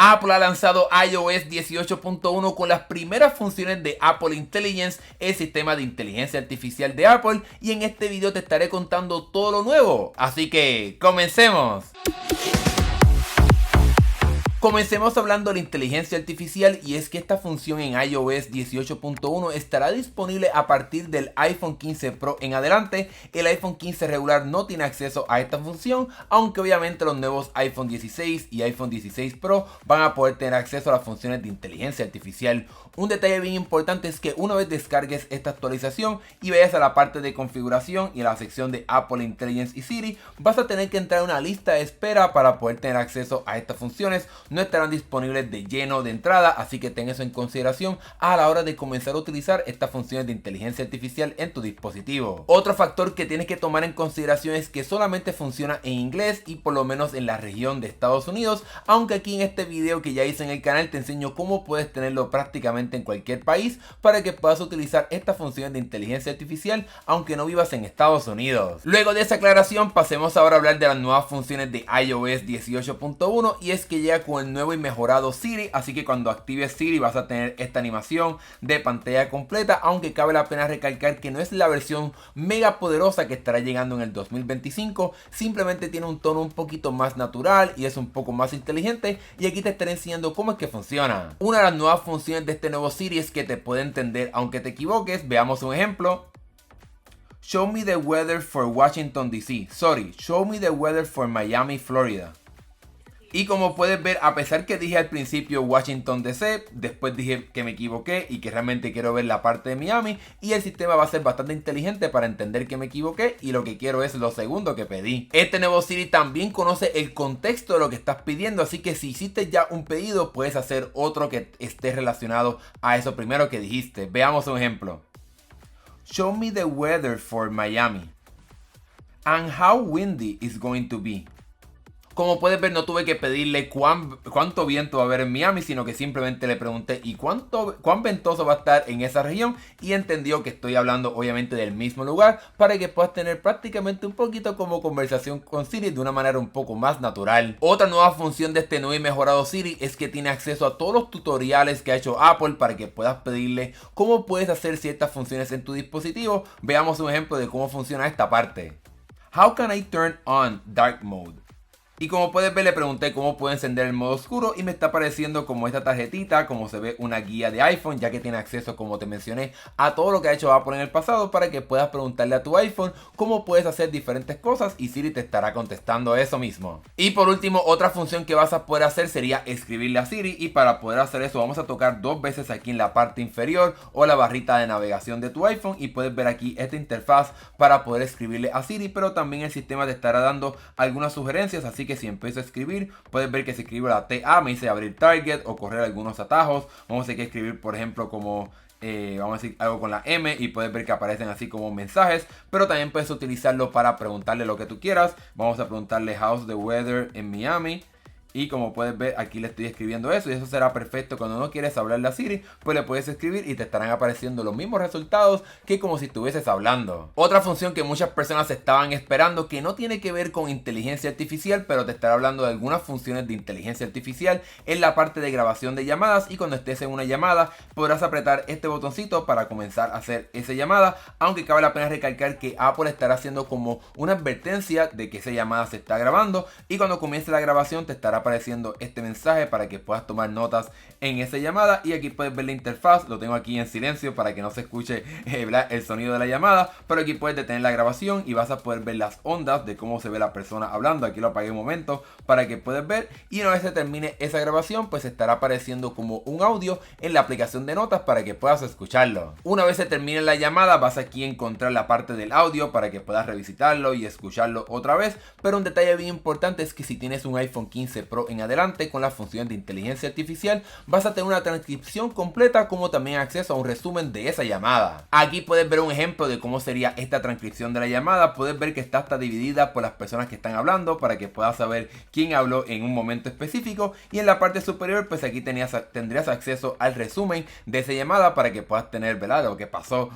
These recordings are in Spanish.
Apple ha lanzado iOS 18.1 con las primeras funciones de Apple Intelligence, el sistema de inteligencia artificial de Apple, y en este video te estaré contando todo lo nuevo. Así que, ¡comencemos! Comencemos hablando de la inteligencia artificial, y es que esta función en iOS 18.1 estará disponible a partir del iPhone 15 Pro en adelante. El iPhone 15 regular no tiene acceso a esta función, aunque obviamente los nuevos iPhone 16 y iPhone 16 Pro van a poder tener acceso a las funciones de inteligencia artificial. Un detalle bien importante es que una vez descargues esta actualización y vayas a la parte de configuración y a la sección de Apple Intelligence y Siri, vas a tener que entrar a una lista de espera para poder tener acceso a estas funciones. No estarán disponibles de lleno de entrada, así que ten eso en consideración a la hora de comenzar a utilizar estas funciones de inteligencia artificial en tu dispositivo. Otro factor que tienes que tomar en consideración es que solamente funciona en inglés y por lo menos en la región de Estados Unidos, aunque aquí en este video que ya hice en el canal te enseño cómo puedes tenerlo prácticamente en cualquier país para que puedas utilizar estas funciones de inteligencia artificial aunque no vivas en Estados Unidos. Luego de esa aclaración, pasemos ahora a hablar de las nuevas funciones de iOS 18.1, y es que llega con el nuevo y mejorado Siri, así que cuando actives Siri vas a tener esta animación de pantalla completa, aunque cabe la pena recalcar que no es la versión mega poderosa que estará llegando en el 2025, simplemente tiene un tono un poquito más natural y es un poco más inteligente, y aquí te estaré enseñando cómo es que funciona. Una de las nuevas funciones de este nuevo Siri es que te puede entender aunque te equivoques. Veamos un ejemplo. Show me the weather for Washington DC. Show me the weather for Miami, Florida. Y como puedes ver, a pesar que dije al principio Washington DC, después dije que me equivoqué y que realmente quiero ver la parte de Miami, y el sistema va a ser bastante inteligente para entender que me equivoqué y lo que quiero es lo segundo que pedí. Este nuevo Siri también conoce el contexto de lo que estás pidiendo, así que si hiciste ya un pedido, puedes hacer otro que esté relacionado a eso primero que dijiste. Veamos un ejemplo. Show me the weather for Miami. And how windy is going to be. Como puedes ver, no tuve que pedirle cuánto viento va a haber en Miami, sino que simplemente le pregunté y cuán ventoso va a estar en esa región, y entendió que estoy hablando obviamente del mismo lugar para que puedas tener prácticamente un poquito como conversación con Siri de una manera un poco más natural. Otra nueva función de este nuevo y mejorado Siri es que tiene acceso a todos los tutoriales que ha hecho Apple para que puedas pedirle cómo puedes hacer ciertas funciones en tu dispositivo. Veamos un ejemplo de cómo funciona esta parte. How can I turn on dark mode? Y como puedes ver, le pregunté cómo puedo encender el modo oscuro y me está apareciendo como esta tarjetita, como se ve una guía de iPhone, ya que tiene acceso, como te mencioné, a todo lo que ha hecho Apple en el pasado para que puedas preguntarle a tu iPhone cómo puedes hacer diferentes cosas y Siri te estará contestando eso mismo. Y por último, otra función que vas a poder hacer sería escribirle a Siri, y para poder hacer eso vamos a tocar dos veces aquí en la parte inferior o la barrita de navegación de tu iPhone, y puedes ver aquí esta interfaz para poder escribirle a Siri, pero también el sistema te estará dando algunas sugerencias, así que si empiezo a escribir, puedes ver que si escribo la TA me dice abrir target o correr algunos atajos. Vamos a tener que escribir, por ejemplo, como vamos a decir algo con la M, y puedes ver que aparecen así como mensajes, pero también puedes utilizarlo para preguntarle lo que tú quieras. Vamos a preguntarle how's the weather en Miami. Y como puedes ver, aquí le estoy escribiendo eso, y eso será perfecto cuando no quieres hablarle a Siri, pues le puedes escribir y te estarán apareciendo los mismos resultados que como si estuvieses hablando. Otra función que muchas personas estaban esperando, que no tiene que ver con inteligencia artificial, pero te estará hablando de algunas funciones de inteligencia artificial, en la parte de grabación de llamadas. Y cuando estés en una llamada, podrás apretar este botoncito para comenzar a hacer esa llamada, aunque cabe la pena recalcar que Apple estará haciendo como una advertencia de que esa llamada se está grabando, y cuando comience la grabación te estará apareciendo este mensaje para que puedas tomar notas en esa llamada. Y aquí puedes ver la interfaz, lo tengo aquí en silencio para que no se escuche el sonido de la llamada, pero aquí puedes detener la grabación y vas a poder ver las ondas de cómo se ve la persona hablando. Aquí lo apagué un momento para que puedas ver, y una vez se termine esa grabación, pues estará apareciendo como un audio en la aplicación de notas para que puedas escucharlo. Una vez se termine la llamada, vas aquí a encontrar la parte del audio para que puedas revisitarlo y escucharlo otra vez, pero un detalle bien importante es que si tienes un iPhone 15 Pro en adelante con la función de inteligencia artificial, vas a tener una transcripción completa como también acceso a un resumen de esa llamada. Aquí puedes ver un ejemplo de cómo sería esta transcripción de la llamada. Puedes ver que está hasta dividida por las personas que están hablando para que puedas saber quién habló en un momento específico, y en la parte superior pues aquí tendrías acceso al resumen de esa llamada para que puedas tener, ¿verdad?, lo que pasó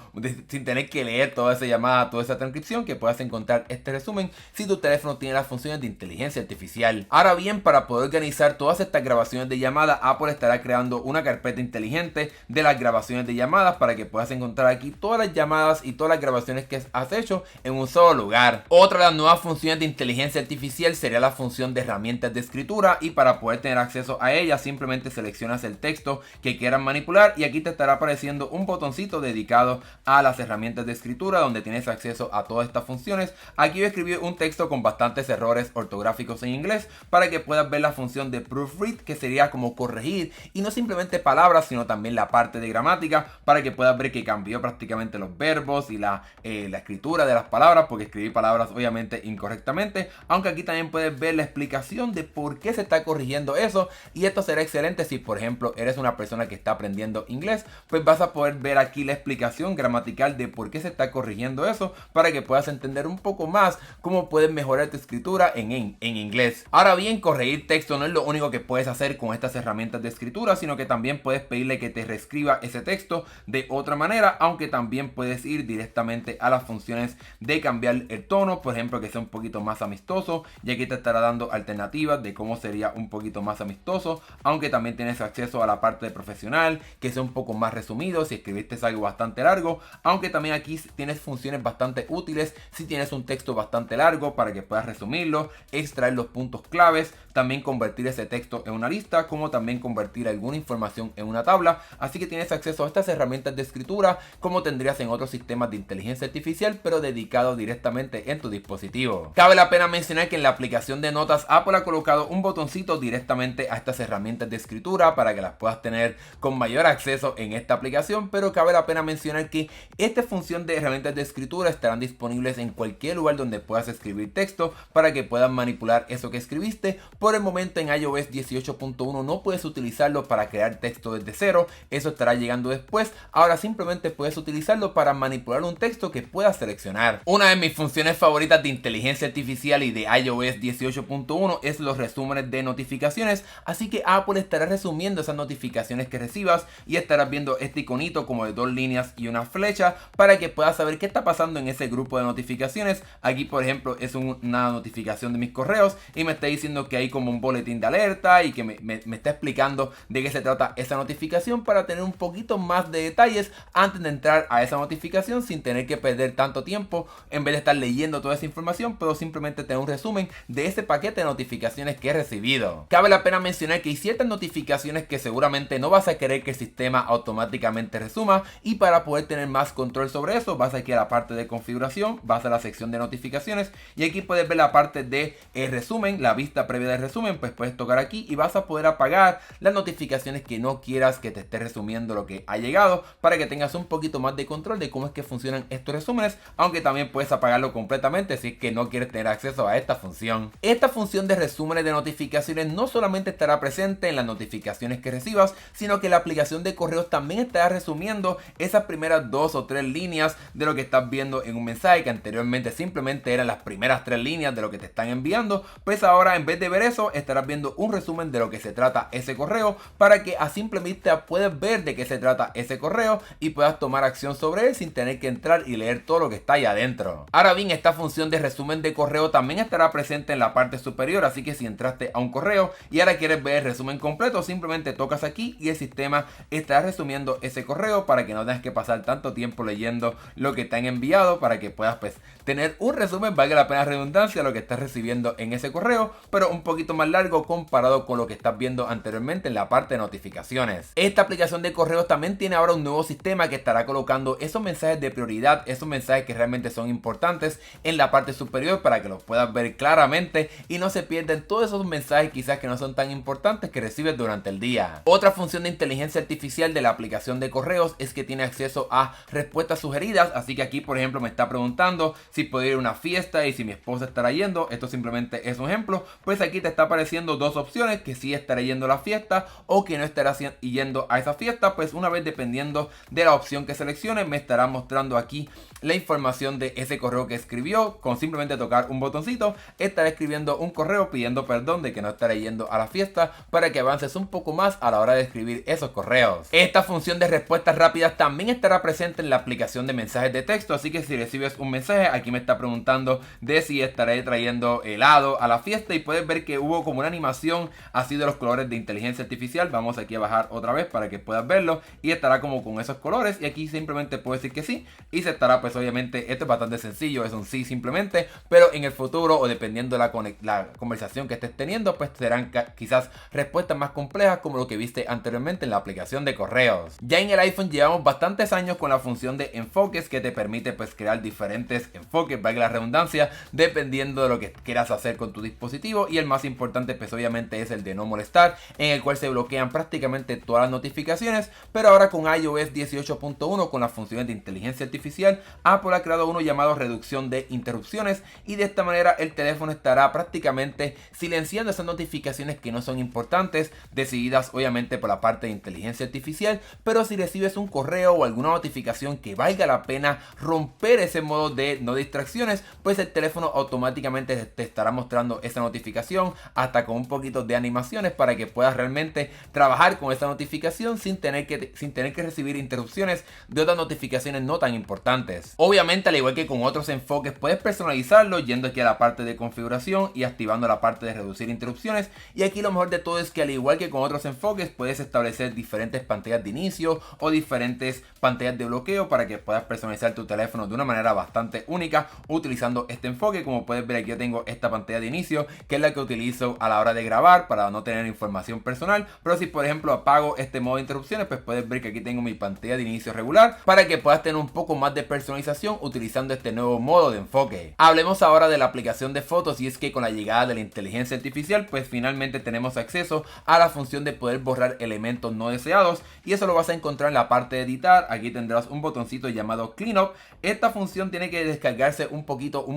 sin tener que leer toda esa llamada, toda esa transcripción, que puedas encontrar este resumen si tu teléfono tiene las funciones de inteligencia artificial. Ahora bien, para poder organizar todas estas grabaciones de llamada, Apple estará creando una carpeta inteligente de las grabaciones de llamadas para que puedas encontrar aquí todas las llamadas y todas las grabaciones que has hecho en un solo lugar. Otra de las nuevas funciones de inteligencia artificial sería la función de herramientas de escritura, y para poder tener acceso a ella simplemente seleccionas el texto que quieras manipular y aquí te estará apareciendo un botoncito dedicado a las herramientas de escritura donde tienes acceso a todas estas funciones. Aquí voy a escribir un texto con bastantes errores ortográficos en inglés para que puedas ver la función de proofread, que sería como corregir, y no simplemente palabras sino también la parte de gramática, para que puedas ver que cambió prácticamente los verbos y la escritura de las palabras, porque escribí palabras obviamente incorrectamente, aunque aquí también puedes ver la explicación de por qué se está corrigiendo eso, y esto será excelente si por ejemplo eres una persona que está aprendiendo inglés, pues vas a poder ver aquí la explicación gramatical de por qué se está corrigiendo eso, para que puedas entender un poco más cómo puedes mejorar tu escritura en inglés. Ahora bien, corregir texto no es lo único que puedes hacer con estas herramientas de escritura, sino que también puedes pedirle que te reescriba ese texto de otra manera, aunque también puedes ir directamente a las funciones de cambiar el tono, por ejemplo que sea un poquito más amistoso, y aquí te estará dando alternativas de cómo sería un poquito más amistoso, aunque también tienes acceso a la parte de profesional, que sea un poco más resumido si escribiste algo bastante largo, aunque también aquí tienes funciones bastante útiles si tienes un texto bastante largo para que puedas resumirlo, extraer los puntos claves, también convertir ese texto en una lista, como también convertir alguna información en una tabla. Así que tienes acceso a estas herramientas de escritura como tendrías en otros sistemas de inteligencia artificial, pero dedicado directamente en tu dispositivo. Cabe la pena mencionar que en la aplicación de notas Apple ha colocado un botoncito directamente a estas herramientas de escritura para que las puedas tener con mayor acceso en esta aplicación, pero cabe la pena mencionar que esta función de herramientas de escritura estarán disponibles en cualquier lugar donde puedas escribir texto para que puedas manipular eso que escribiste. Por el momento en iOS 18.1 no puedes utilizarlo para crear texto desde cero, eso estará llegando después. Ahora simplemente puedes utilizarlo para manipular un texto que puedas seleccionar. Una de mis funciones favoritas de inteligencia artificial y de iOS 18.1 es los resúmenes de notificaciones, así que Apple estará resumiendo esas notificaciones que recibas y estarás viendo este iconito como de 2 líneas y una flecha para que puedas saber qué está pasando en ese grupo de notificaciones. Aquí por ejemplo es una notificación de mis correos y me está diciendo que hay como un boletín de alerta y que me está explicando de qué se trata esa notificación, para tener un poquito más de detalles antes de entrar a esa notificación sin tener que perder tanto tiempo. En vez de estar leyendo toda esa información, puedo simplemente tener un resumen de ese paquete de notificaciones que he recibido. Cabe la pena mencionar que hay ciertas notificaciones que seguramente no vas a querer que el sistema automáticamente resuma, y para poder tener más control sobre eso vas aquí a la parte de configuración, vas a la sección de notificaciones y aquí puedes ver la parte de resumen, la vista previa del resumen, pues puedes tocar aquí y vas a poder apagar las notificaciones que no quieras que te esté resumiendo lo que ha llegado, para que tengas un poquito más de control de cómo es que funcionan estos resúmenes, aunque también puedes apagarlo completamente si es que no quieres tener acceso a esta función. Esta función de resúmenes de notificaciones no solamente estará presente en las notificaciones que recibas, sino que la aplicación de correos también estará resumiendo esas primeras 2 o 3 líneas de lo que estás viendo en un mensaje, que anteriormente simplemente eran las primeras 3 líneas de lo que te están enviando. Pues ahora en vez de ver eso estarás viendo un resumen de lo que se trata ese correo, para que a simple vista puedas ver de qué se trata ese correo y puedas tomar acción sobre él sin tener que entrar y leer todo lo que está ahí adentro. Ahora bien, esta función de resumen de correo también estará presente en la parte superior, así que si entraste a un correo y ahora quieres ver el resumen completo, simplemente tocas aquí y el sistema estará resumiendo ese correo para que no tengas que pasar tanto tiempo leyendo lo que te han enviado, para que puedas pues tener un resumen, valga la pena redundancia, lo que estás recibiendo en ese correo, pero un poquito más largo comparado con lo que estás viendo anteriormente en la parte de notificaciones. Esta aplicación de correos también tiene ahora un nuevo sistema que estará colocando esos mensajes de prioridad, esos mensajes que realmente son importantes en la parte superior para que los puedas ver claramente y no se pierden todos esos mensajes quizás que no son tan importantes que recibes durante el día. Otra función de inteligencia artificial de la aplicación de correos es que tiene acceso a respuestas sugeridas, así que aquí por ejemplo me está preguntando si puedo ir a una fiesta y si mi esposa estará yendo. Esto simplemente es un ejemplo, pues aquí te está apareciendo dos opciones, que sí estará yendo a la fiesta o que no estará yendo a esa fiesta. Pues una vez, dependiendo de la opción que seleccione, me estará mostrando aquí la información de ese correo que escribió. Con simplemente tocar un botoncito estará escribiendo un correo pidiendo perdón de que no estará yendo a la fiesta, para que avances un poco más a la hora de escribir esos correos. Esta función de respuestas rápidas también estará presente en la aplicación de mensajes de texto, así que si recibes un mensaje, aquí me está preguntando de si estaré trayendo helado a la fiesta, y puedes ver que hubo como una animación así de los colores de inteligencia artificial. Vamos aquí a bajar otra vez para que puedas verlo, y estará como con esos colores, y aquí simplemente puedo decir que sí, y se estará, pues obviamente esto es bastante sencillo, es un sí simplemente, pero en el futuro o dependiendo de la conversación que estés teniendo, pues serán quizás respuestas más complejas como lo que viste anteriormente en la aplicación de correos. Ya en el iPhone llevamos bastantes años con la función de enfoques, que te permite pues crear diferentes enfoques, valga la redundancia, dependiendo de lo que quieras hacer con tu dispositivo, y el más importante pues obviamente es el de no molestar, en el cual se bloquean prácticamente todas las notificaciones. Pero ahora con iOS 18.1, con las funciones de inteligencia artificial, Apple ha creado uno llamado reducción de interrupciones, y de esta manera el teléfono estará prácticamente silenciando esas notificaciones que no son importantes, decididas obviamente por la parte de inteligencia artificial. Pero si recibes un correo o alguna notificación que valga la pena romper ese modo de no distracciones, pues el teléfono automáticamente te estará mostrando esa notificación, hasta con un poquito de animaciones, para que puedas realmente trabajar con esa notificación sin tener que recibir interrupciones de otras notificaciones no tan importantes. Obviamente, al igual que con otros enfoques, puedes personalizarlo yendo aquí a la parte de configuración y activando la parte de reducir interrupciones. Y aquí lo mejor de todo es que, al igual que con otros enfoques, puedes establecer diferentes pantallas de inicio o diferentes pantallas de bloqueo para que puedas personalizar tu teléfono de una manera bastante única utilizando este enfoque. Como puedes ver, aquí yo tengo esta pantalla de inicio, que es la que utilizo a la hora de grabar para no tener información personal. Pero si por ejemplo apago este modo de interrupciones, pues puedes ver que aquí tengo mi pantalla de inicio regular, para que puedas tener un poco más de personalización utilizando este nuevo modo de enfoque. Hablemos ahora de la aplicación de fotos, y es que con la llegada de la inteligencia artificial, pues finalmente tenemos acceso a la función de poder borrar elementos no deseados, y eso lo vas a encontrar en la parte de editar. Aquí tendrás un botoncito llamado Cleanup. Esta función tiene que descargarse un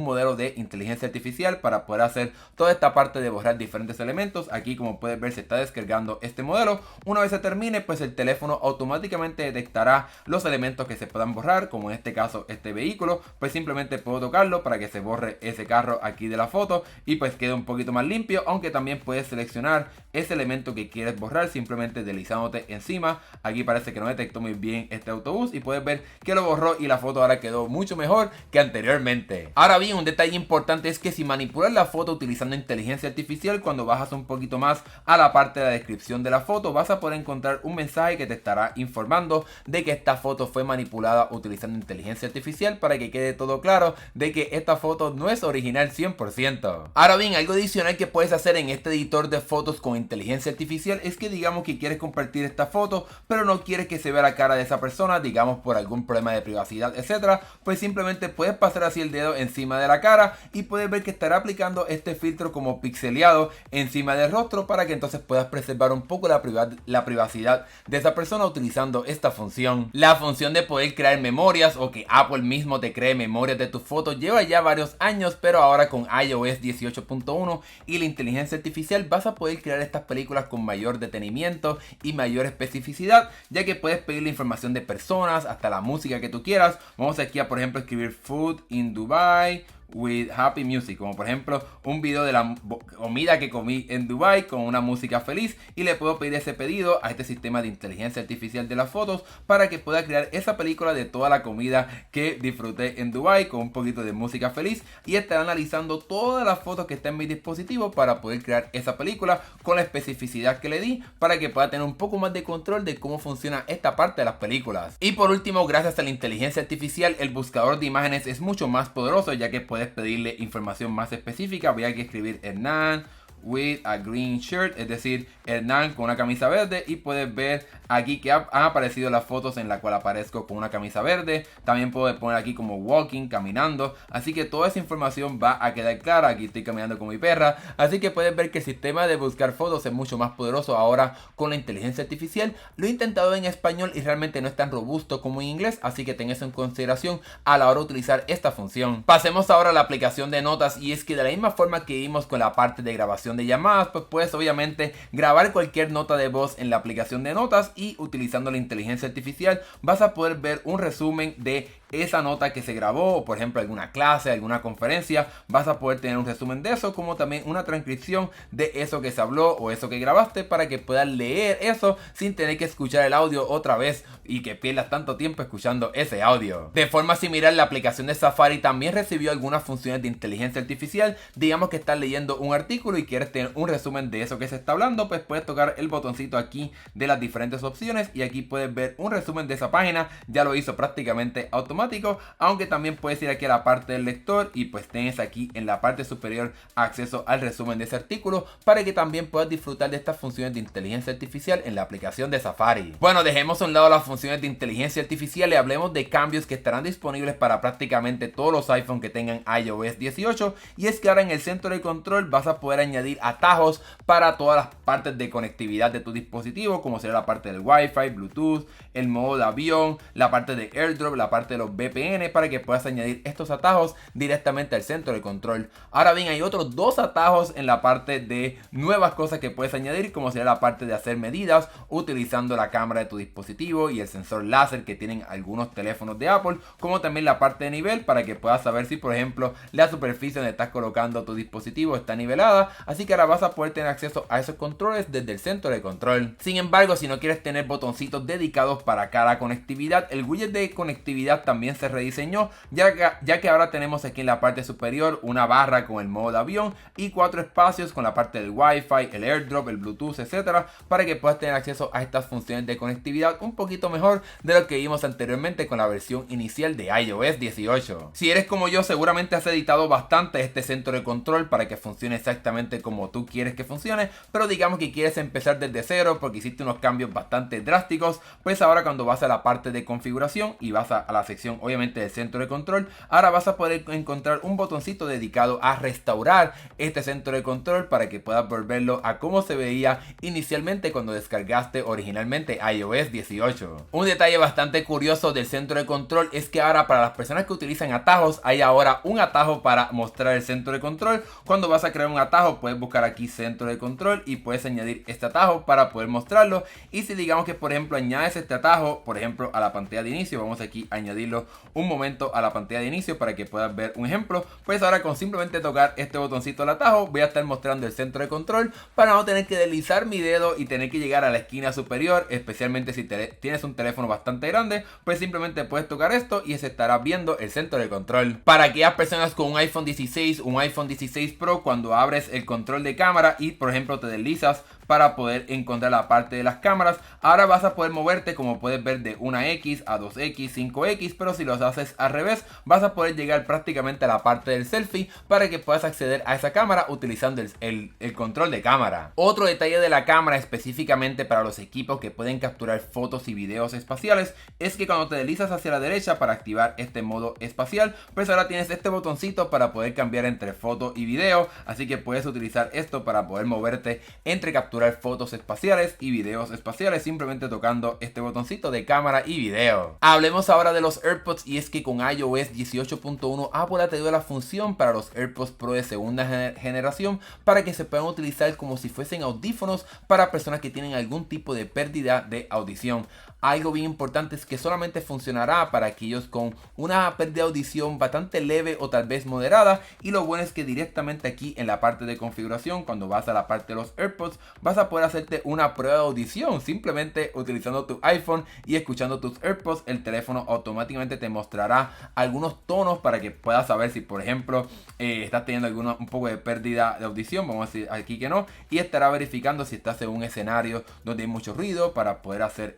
modelo de inteligencia artificial para poder hacer toda esta parte de borrar diferentes elementos. Aquí, como puedes ver, se está descargando este modelo. Una vez se termine, pues el teléfono automáticamente detectará los elementos que se puedan borrar, como en este caso este vehículo. Pues simplemente puedo tocarlo para que se borre ese carro aquí de la foto, y pues quede un poquito más limpio. Aunque también puedes seleccionar ese elemento que quieres borrar simplemente deslizándote encima. Aquí parece que no detectó muy bien este autobús, y puedes ver que lo borró, y la foto ahora quedó mucho mejor que anteriormente. Ahora bien, un detalle importante es que si manipulas la foto utilizando inteligencia artificial, cuando bajas un poquito más a la parte de la descripción de la foto, vas a poder encontrar un mensaje que te estará informando de que esta foto fue manipulada utilizando inteligencia artificial, para que quede todo claro de que esta foto no es original 100%. Ahora bien, algo adicional que puedes hacer en este editor de fotos con inteligencia artificial es que, digamos que quieres compartir esta foto, pero no quieres que se vea la cara de esa persona, digamos por algún problema de privacidad, etcétera, pues simplemente puedes pasar así el dedo encima de la cara, y puedes ver que estará aplicando este filtro como pixeleado encima del rostro, para que entonces puedas preservar un poco la privacidad de esa persona utilizando esta función. La función de poder crear memorias, o que Apple mismo te cree memorias de tus fotos, lleva ya varios años, pero ahora con iOS 18.1 y la inteligencia artificial vas a poder crear estas películas con mayor detenimiento y mayor especificidad, ya que puedes pedir la información de personas, hasta la música que tú quieras. Vamos aquí a, por ejemplo, escribir Food in Dubai with happy music, como por ejemplo un video de la comida que comí en Dubai con una música feliz, y le puedo pedir ese pedido a este sistema de inteligencia artificial de las fotos para que pueda crear esa película de toda la comida que disfruté en Dubai con un poquito de música feliz, y estará analizando todas las fotos que están en mi dispositivo para poder crear esa película con la especificidad que le di, para que pueda tener un poco más de control de cómo funciona esta parte de las películas. Y por último, gracias a la inteligencia artificial, el buscador de imágenes es mucho más poderoso, ya que puedes pedirle información más específica. Voy a escribir Hernán with a green shirt, es decir, Hernán con una camisa verde, y puedes ver aquí que han aparecido las fotos en la cual aparezco con una camisa verde. También puedo poner aquí como walking, caminando, así que toda esa información va a quedar clara. Aquí estoy caminando con mi perra, así que puedes ver que el sistema de buscar fotos es mucho más poderoso ahora con la inteligencia artificial. Lo he intentado en español y realmente no es tan robusto como en inglés, así que ten eso en consideración a la hora de utilizar esta función. Pasemos ahora a la aplicación de notas, y es que de la misma forma que vimos con la parte de grabación grabación de llamadas, pues puedes obviamente grabar cualquier nota de voz en la aplicación de notas y utilizando la inteligencia artificial vas a poder ver un resumen de esa nota que se grabó, o por ejemplo alguna clase, alguna conferencia, vas a poder tener un resumen de eso, como también una transcripción de eso que se habló o eso que grabaste, para que puedas leer eso sin tener que escuchar el audio otra vez y que pierdas tanto tiempo escuchando ese audio. De forma similar, la aplicación de Safari también recibió algunas funciones de inteligencia artificial. Digamos que estás leyendo un artículo y quieres tener un resumen de eso que se está hablando, pues puedes tocar el botoncito aquí de las diferentes opciones y aquí puedes ver un resumen de esa página. Ya lo hizo prácticamente automático, aunque también puedes ir aquí a la parte del lector y pues tienes aquí en la parte superior acceso al resumen de ese artículo para que también puedas disfrutar de estas funciones de inteligencia artificial en la aplicación de Safari. Bueno, dejemos a un lado las funciones de inteligencia artificial y hablemos de cambios que estarán disponibles para prácticamente todos los iPhone que tengan iOS 18, y es que ahora en el centro de control vas a poder añadir atajos para todas las partes de conectividad de tu dispositivo, como será la parte del Wi-Fi, Bluetooth, el modo de avión, la parte de AirDrop, la parte de los VPN, para que puedas añadir estos atajos directamente al centro de control. Ahora bien, hay otros dos atajos en la parte de nuevas cosas que puedes añadir, como será la parte de hacer medidas utilizando la cámara de tu dispositivo y el sensor láser que tienen algunos teléfonos de Apple, como también la parte de nivel para que puedas saber si por ejemplo la superficie donde estás colocando tu dispositivo está nivelada. Así que ahora vas a poder tener acceso a esos controles desde el centro de control. Sin embargo, si no quieres tener botoncitos dedicados para cada conectividad, el widget de conectividad también se rediseñó, ya que ahora tenemos aquí en la parte superior una barra con el modo de avión y 4 espacios con la parte del Wi-Fi, el AirDrop, el Bluetooth, etcétera, para que puedas tener acceso a estas funciones de conectividad un poquito mejor de lo que vimos anteriormente con la versión inicial de iOS 18. Si eres como yo, seguramente has editado bastante este centro de control para que funcione exactamente como tú quieres que funcione, pero digamos que quieres empezar desde cero porque hiciste unos cambios bastante drásticos, pues ahora cuando vas a la parte de configuración y vas a la sección obviamente del centro de control, ahora vas a poder encontrar un botoncito dedicado a restaurar este centro de control para que puedas volverlo a como se veía inicialmente cuando descargaste originalmente iOS 18. Un detalle bastante curioso del centro de control es que ahora para las personas que utilizan atajos hay ahora un atajo para mostrar el centro de control. Cuando vas a crear un atajo puedes buscar aquí centro de control y puedes añadir este atajo para poder mostrarlo. Y si digamos que por ejemplo añades este atajo por ejemplo a la pantalla de inicio, vamos aquí a añadirlo un momento a la pantalla de inicio para que puedas ver un ejemplo, pues ahora con simplemente tocar este botoncito del atajo voy a estar mostrando el centro de control para no tener que deslizar mi dedo y tener que llegar a la esquina superior, especialmente si tienes un teléfono bastante grande, pues simplemente puedes tocar esto y se estará viendo el centro de control. Para aquellas personas con un iPhone 16, un iPhone 16 Pro, cuando abres el control de cámara y por ejemplo te deslizas para poder encontrar la parte de las cámaras, ahora vas a poder moverte como puedes ver de 1X a 2X, 5X, pero si los haces al revés vas a poder llegar prácticamente a la parte del selfie para que puedas acceder a esa cámara utilizando el control de cámara. Otro detalle de la cámara específicamente para los equipos que pueden capturar fotos y videos espaciales es que cuando te deslizas hacia la derecha para activar este modo espacial, pues ahora tienes este botoncito para poder cambiar entre foto y video, así que puedes utilizar esto para poder moverte entre capturar fotos espaciales y videos espaciales simplemente tocando este botoncito de cámara y video. Hablemos ahora de los AirPods, y es que con iOS 18.1 Apple te dio la función para los AirPods Pro de segunda generación para que se puedan utilizar como si fuesen audífonos para personas que tienen algún tipo de pérdida de audición. Algo bien importante es que solamente funcionará para aquellos con una pérdida de audición bastante leve o tal vez moderada, y lo bueno es que directamente aquí en la parte de configuración, cuando vas a la parte de los AirPods, vas a poder hacerte una prueba de audición simplemente utilizando tu iPhone y escuchando tus AirPods. El teléfono automáticamente te mostrará algunos tonos para que puedas saber si por ejemplo estás teniendo un poco de pérdida de audición, vamos a decir aquí que no, y estará verificando si estás en un escenario donde hay mucho ruido para poder hacer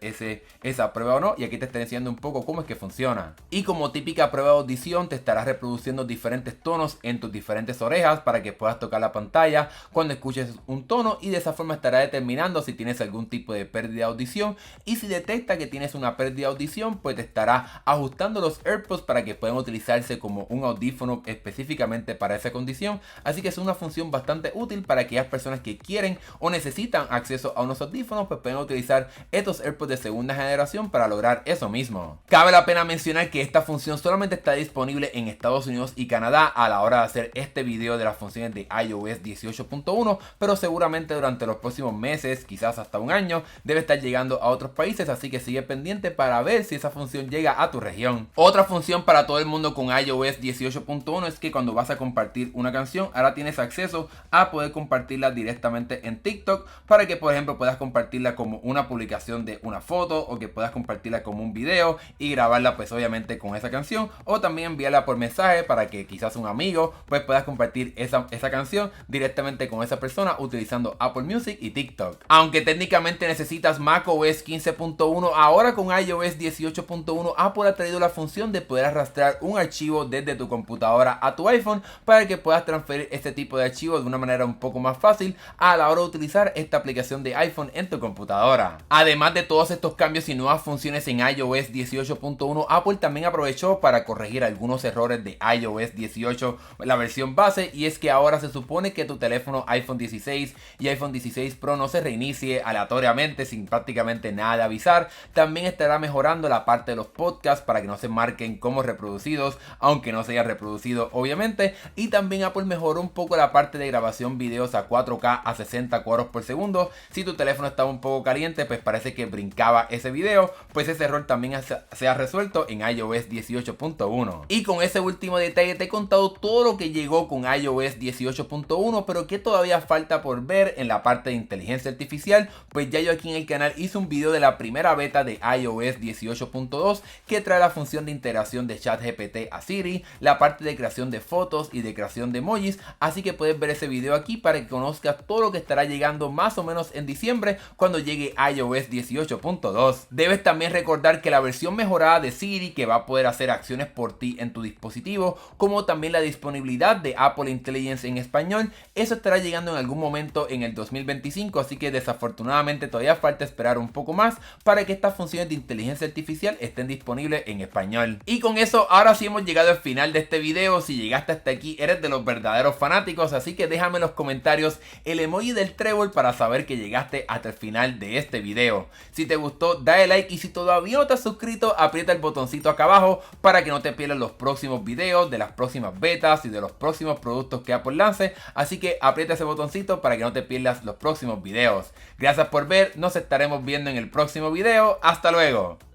esa prueba o no, y aquí te está enseñando un poco cómo es que funciona. Y como típica prueba de audición te estará reproduciendo diferentes tonos en tus diferentes orejas para que puedas tocar la pantalla cuando escuches un tono, y de esa forma estará determinando si tienes algún tipo de pérdida de audición, y si detecta que tienes una pérdida de audición pues te estará ajustando los AirPods para que puedan utilizarse como un audífono específicamente para esa condición. Así que es una función bastante útil para aquellas personas que quieren o necesitan acceso a unos audífonos, pues pueden utilizar estos AirPods de segunda generación para lograr eso mismo. Cabe la pena mencionar que esta función solamente está disponible en Estados Unidos y Canadá a la hora de hacer este video de las funciones de iOS 18.1, pero seguramente durante los próximos meses, quizás hasta un año, debe estar llegando a otros países, así que sigue pendiente para ver si esa función llega a tu región. Otra función para todo el mundo con iOS 18.1 es que cuando vas a compartir una canción, ahora tienes acceso a poder compartirla directamente en TikTok para que, por ejemplo, puedas compartirla como una publicación de una foto o que puedas compartirla como un video y grabarla pues obviamente con esa canción, o también enviarla por mensaje para que quizás un amigo pues puedas compartir esa canción directamente con esa persona utilizando Apple Music y TikTok. Aunque técnicamente necesitas macOS 15.1, ahora con iOS 18.1 Apple ha traído la función de poder arrastrar un archivo desde tu computadora a tu iPhone para que puedas transferir este tipo de archivos de una manera un poco más fácil a la hora de utilizar esta aplicación de iPhone en tu computadora. Además de todos estos cambios y nuevas funciones en iOS 18.1, Apple también aprovechó para corregir algunos errores de iOS 18, la versión base, y es que ahora se supone que tu teléfono iPhone 16 y iPhone 16 Pro no se reinicie aleatoriamente sin prácticamente nada de avisar. También estará mejorando la parte de los podcasts para que no se marquen como reproducidos, aunque no se hayan reproducido obviamente, y también Apple mejoró un poco la parte de grabación videos a 4K a 60 cuadros por segundo. Si tu teléfono estaba un poco caliente, pues parece que brincaba ese video, pues ese error también se ha resuelto en iOS 18.1. Y con ese último detalle te he contado todo lo que llegó con iOS 18.1, pero que todavía falta por ver en la parte de inteligencia artificial, pues ya yo aquí en el canal hice un video de la primera beta de iOS 18.2 que trae la función de integración de ChatGPT a Siri, la parte de creación de fotos y de creación de emojis, así que puedes ver ese video aquí para que conozcas todo lo que estará llegando más o menos en diciembre cuando llegue iOS 18.2. Debes también recordar que la versión mejorada de Siri, que va a poder hacer acciones por ti en tu dispositivo, como también la disponibilidad de Apple Intelligence en español, eso estará llegando en algún momento en el 2025, así que desafortunadamente todavía falta esperar un poco más para que estas funciones de inteligencia artificial estén disponibles en español. Y con eso ahora sí hemos llegado al final de este video. Si llegaste hasta aquí eres de los verdaderos fanáticos, así que déjame en los comentarios el emoji del trébol para saber que llegaste hasta el final de este video. Si te gustó, dale like, y si todavía no te has suscrito, aprieta el botoncito acá abajo para que no te pierdas los próximos videos de las próximas betas y de los próximos productos que Apple lance, así que aprieta ese botoncito para que no te pierdas los próximos videos. Gracias por ver, nos estaremos viendo en el próximo video, hasta luego.